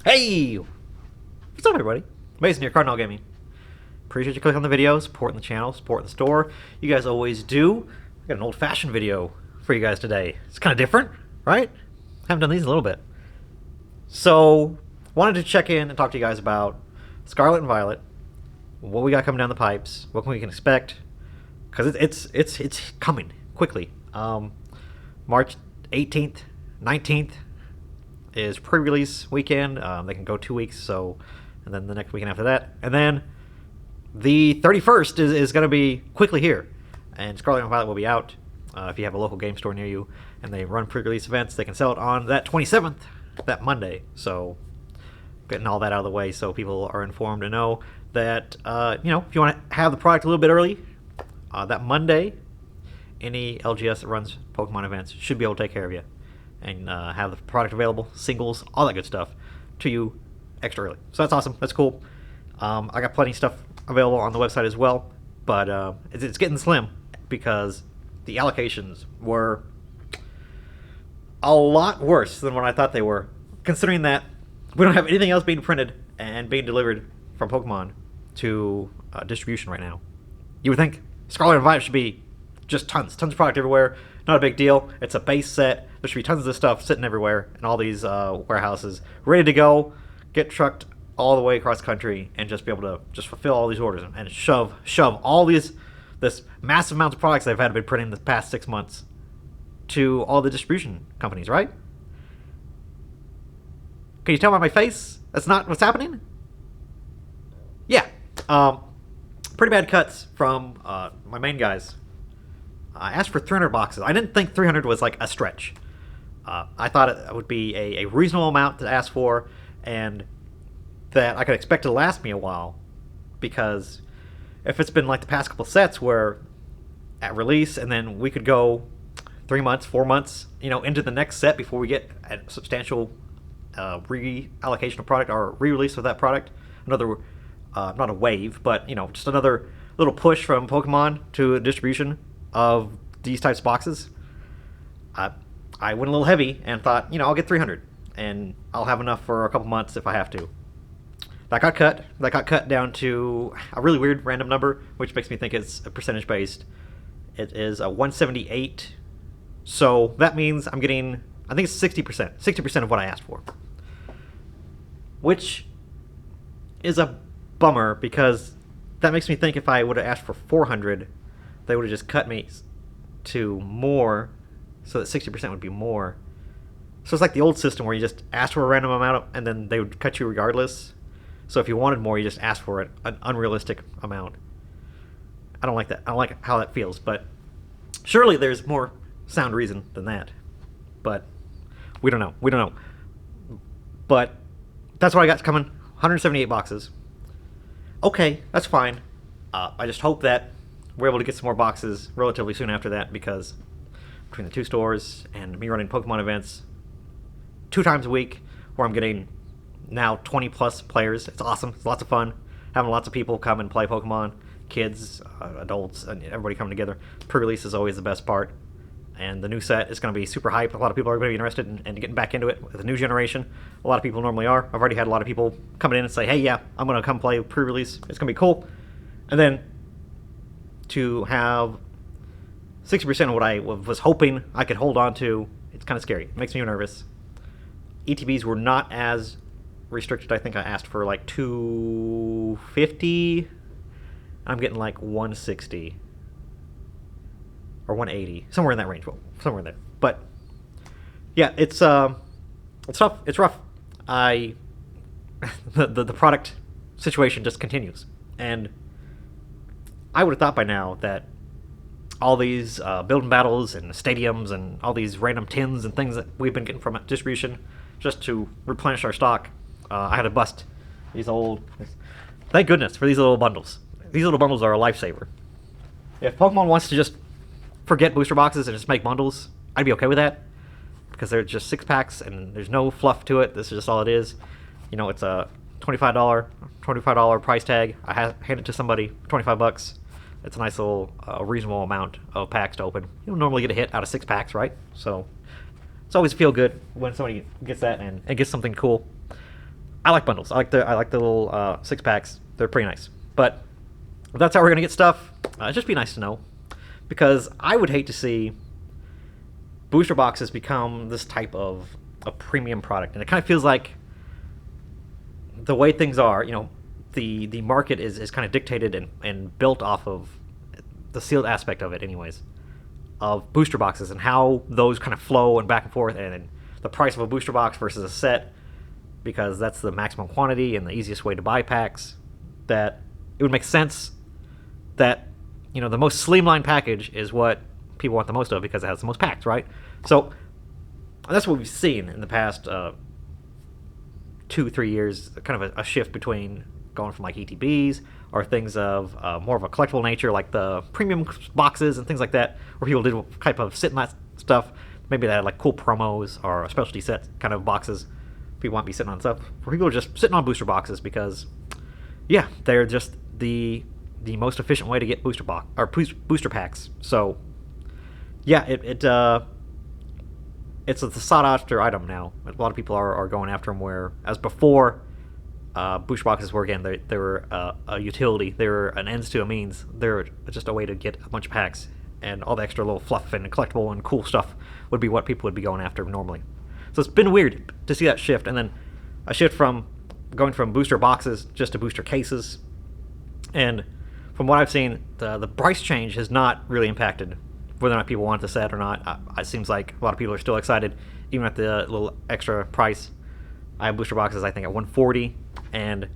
Hey! What's up, everybody? Mason here, Cardinal Gaming. Appreciate you clicking on the video, supporting the channel, supporting the store. You guys always do. I got an old-fashioned video for you guys today. It's kind of different, right? Haven't done these in a little bit. So, wanted to check in and talk to you guys about Scarlet and Violet, what we got coming down the pipes, what we can expect, because it's coming quickly. March 18th, 19th is pre-release weekend. They can go 2 weeks, so, and then the next weekend after that, and then the 31st is going to be quickly here, and Scarlet and Violet will be out. If you have a local game store near you and they run pre-release events, they can sell it on that 27th, that Monday. So getting all that out of the way so people are informed and know that, if you want to have the product a little bit early, that Monday, any LGS that runs Pokemon events should be able to take care of you and have the product available, singles, all that good stuff, to you extra early. So that's awesome. That's cool. I got plenty of stuff available on the website as well, but it's getting slim because the allocations were a lot worse than what I thought they were, considering that we don't have anything else being printed and being delivered from Pokemon to distribution right now. You would think Scarlet and Violet should be just tons of product everywhere. Not a big deal. It's a base set. There should be tons of this stuff sitting everywhere in all these warehouses, ready to go, get trucked all the way across the country, and just be able to just fulfill all these orders and shove all this massive amounts of products they've had been printing the past 6 months to all the distribution companies, right? Can you tell by my face that's not what's happening? Yeah. Pretty bad cuts from my main guys. I asked for 300 boxes. I didn't think 300 was like a stretch. I thought it would be a reasonable amount to ask for, and that I could expect it to last me a while, because if it's been like the past couple sets where at release and then we could go 3 months, 4 months, into the next set before we get a substantial reallocation of product or re-release of that product, another not a wave, but just another little push from Pokemon to distribution of these types of boxes, I went a little heavy and thought, I'll get 300 and I'll have enough for a couple months if I have to. That got cut down to a really weird random number, which makes me think it's a percentage based. It is a 178, so that means I'm getting, I think it's 60% of what I asked for, which is a bummer, because that makes me think if I would have asked for 400, they would have just cut me to more, so that 60% would be more. So it's like the old system where you just ask for a random amount and then they would cut you regardless. So if you wanted more, you just ask for an unrealistic amount. I don't like that. I don't like how that feels, but surely there's more sound reason than that. But we don't know. But that's what I got coming. 178 boxes. Okay, that's fine. I just hope that we're able to get some more boxes relatively soon after that, because between the two stores and me running Pokemon events 2 times a week, where I'm getting now 20 plus players, it's awesome. It's lots of fun having lots of people come and play Pokemon, kids, adults, and everybody coming together. Pre-release is always the best part, and the new set is going to be super hype. A lot of people are going to be interested in getting back into it with the new generation. A lot of people normally are. I've already had a lot of people coming in and say, hey, yeah, I'm going to come play pre-release. It's going to be cool. And then to have 60% of what I was hoping I could hold on to, it's kind of scary. It makes me nervous. ETBs were not as restricted. I think I asked for like 250. I'm getting like 160 or 180, somewhere in that range. Well, somewhere in there. But yeah, it's tough. It's rough. The product situation just continues, and I would have thought by now that all these building battles and stadiums and all these random tins and things that we've been getting from distribution just to replenish our stock, I had to bust these old. Thank goodness for these little bundles. These little bundles are a lifesaver. If Pokemon wants to just forget booster boxes and just make bundles, I'd be okay with that, because they're just 6-packs and there's no fluff to it. This is just all it is. It's a $25 price tag. I hand it to somebody for $25. It's a nice little reasonable amount of packs to open. You don't normally get a hit out of 6 packs, right? So it's always feel good when somebody gets that and gets something cool. I like bundles. I like the little 6-packs. They're pretty nice. But if that's how we're gonna get stuff, it'd just be nice to know, because I would hate to see booster boxes become this type of a premium product, and it kind of feels like the way things are. The market is kind of dictated and built off of the sealed aspect of it, anyways, of booster boxes and how those kind of flow and back and forth, and the price of a booster box versus a set, because that's the maximum quantity and the easiest way to buy packs. That it would make sense that the most slimline package is what people want the most of because it has the most packs, right? So that's what we've seen in the past 2-3 years, kind of a shift between going from like ETBs or things of more of a collectible nature, like the premium boxes and things like that, where people did type of sit in that stuff. Maybe they had like cool promos or a specialty set kind of boxes. People want to be sitting on stuff, where people are just sitting on booster boxes because, yeah, they're just the most efficient way to get booster packs. So, yeah, it's a sought after item now. A lot of people are going after them, whereas before, booster boxes were, again, they were a utility. They were an ends to a means. They're just a way to get a bunch of packs, and all the extra little fluff and collectible and cool stuff would be what people would be going after normally. So it's been weird to see that shift, and then a shift from going from booster boxes just to booster cases. And from what I've seen, the price change has not really impacted whether or not people want the set or not. It seems like a lot of people are still excited, even at the little extra price. I have booster boxes, I think, at $140, and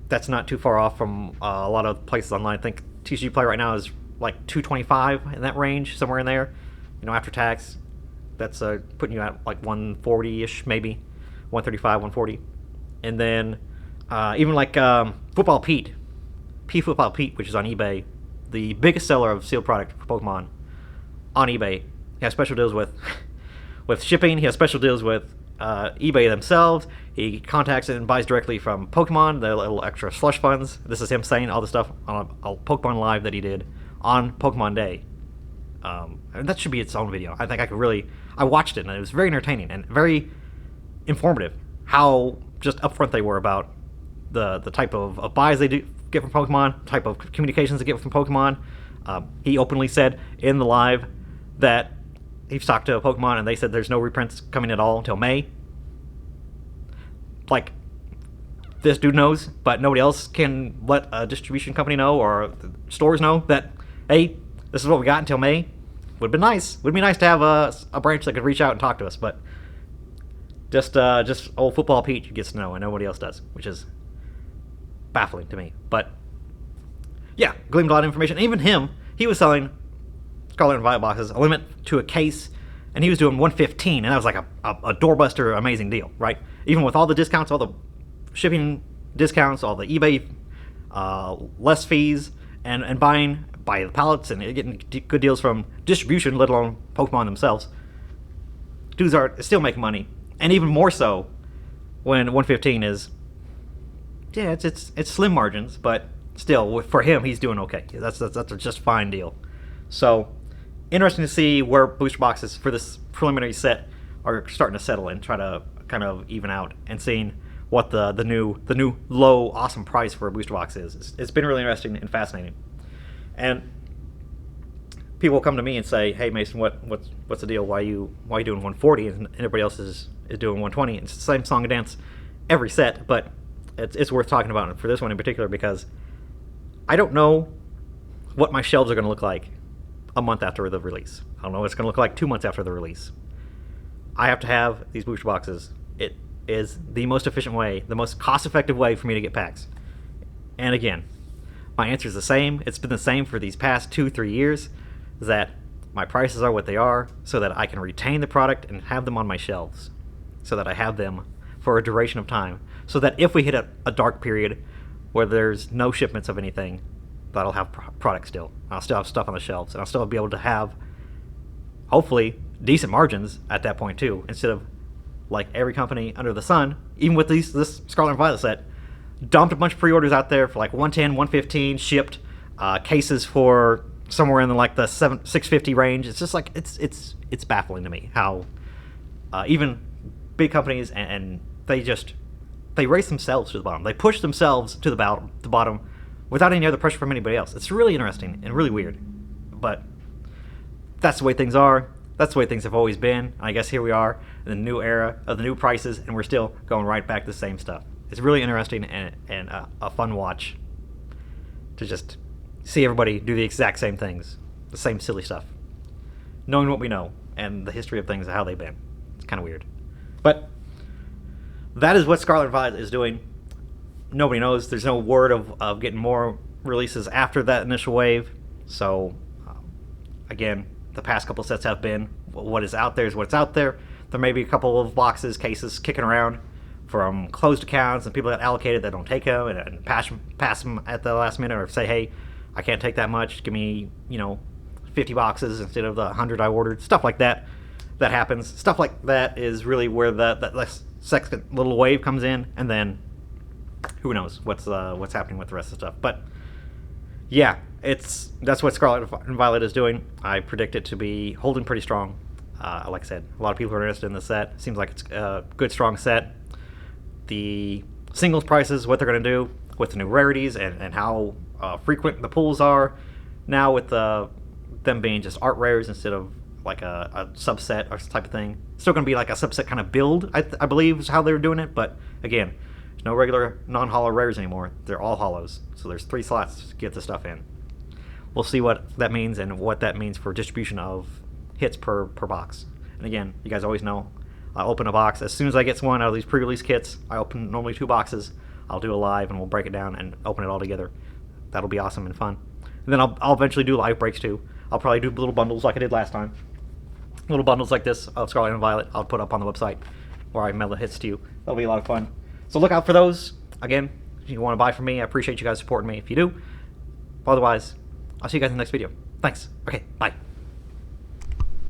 that's not too far off from a lot of places online. I think TCGPlayer right now is like $225, in that range, somewhere in there. After tax, that's putting you at like $140-ish, maybe $135, $140, and then even like Football Pete, Football Pete, which is on eBay, the biggest seller of sealed product for Pokemon on eBay. He has special deals with shipping. He has special deals with eBay themselves. He contacts and buys directly from Pokemon, the little extra slush funds. This is him saying all the stuff on a Pokemon Live that he did on Pokemon Day. And that should be its own video. I think I watched it, and it was very entertaining and very informative how just upfront they were about the type of buys they do get from Pokemon, type of communications they get from Pokemon. He openly said in the live that he's talked to Pokemon and they said there's no reprints coming at all until May. Like, this dude knows, but nobody else can let a distribution company know or stores know that, hey, this is what we got until May. Would be nice. Would be nice to have a branch that could reach out and talk to us, but just old Football Pete gets to know and nobody else does, which is baffling to me. But yeah, gleaned a lot of information. Even him, he was selling Scarlet and Violet boxes, a limit to a case, and he was doing $115, and that was like a doorbuster, amazing deal, right? Even with all the discounts, all the shipping discounts, all the eBay less fees, and buying by the pallets and getting good deals from distribution, let alone Pokemon themselves. Dudes are still making money, and even more so when 115 is, yeah, it's slim margins, but still, for him, he's doing okay. That's a just fine deal. So, interesting to see where booster boxes for this preliminary set are starting to settle and try to kind of even out, and seeing what the new low awesome price for a booster box is. It's been really interesting and fascinating. And people come to me and say, "Hey Mason, what's the deal? Why are you doing 140 and everybody else is doing 120?" It's the same song and dance every set, but it's worth talking about it for this one in particular, because I don't know what my shelves are going to look like a month after the release. I don't know what it's going to look like 2 months after the release. I have to have these booster boxes. It is the most efficient way, the most cost-effective way for me to get packs. And again, my answer is the same. It's been the same for these past 2-3 years, that my prices are what they are so that I can retain the product and have them on my shelves, so that I have them for a duration of time, so that if we hit a dark period where there's no shipments of anything, that I'll have product still. I'll still have stuff on the shelves, and I'll still be able to have, hopefully, decent margins at that point too, instead of like every company under the sun, even with this Scarlet and Violet set, dumped a bunch of pre-orders out there for like 110, 115, shipped cases for somewhere in like the 650 range. It's just like it's baffling to me how even big companies, and they race themselves to the bottom. They push themselves to the bottom without any other pressure from anybody else. It's really interesting and really weird, but that's the way things are. That's the way things have always been. I guess here we are in the new era of the new prices, and we're still going right back to the same stuff. It's really interesting and a fun watch to just see everybody do the exact same things, the same silly stuff, knowing what we know and the history of things and how they've been. It's kind of weird. But that is what Scarlet and Violet is doing. Nobody knows. There's no word of getting more releases after that initial wave. So, again, the past couple sets have been what is out there is what's out there. There may be a couple of boxes, cases kicking around from closed accounts and people that allocated that don't take them and pass them at the last minute, or say, hey, I can't take that much. Give me, 50 boxes instead of the 100 I ordered. Stuff like that. That happens. Stuff like that is really where that second little wave comes in, and then who knows what's happening with the rest of the stuff. But yeah, that's what Scarlet and Violet is doing. I predict it to be holding pretty strong. Like I said, a lot of people are interested in the set. Seems like it's a good, strong set. The singles prices, what they're going to do with the new rarities and how frequent the pulls are now, with them being just art rares instead of like a subset or type of thing. It's still going to be like a subset kind of build, I believe is how they're doing it. But again, there's no regular non-hollow rares anymore. They're all hollows. So there's 3 slots to get the stuff in. We'll see what that means and what that means for distribution of hits per box. And again, you guys always know, I open a box. As soon as I get one out of these pre-release kits, I open normally 2 boxes. I'll do a live and we'll break it down and open it all together. That'll be awesome and fun. And then I'll eventually do live breaks too. I'll probably do little bundles like I did last time. Little bundles like this of Scarlet and Violet I'll put up on the website where I mail the hits to you. That'll be a lot of fun. So look out for those. Again, if you want to buy from me, I appreciate you guys supporting me if you do. Otherwise, I'll see you guys in the next video. Thanks. Okay, bye.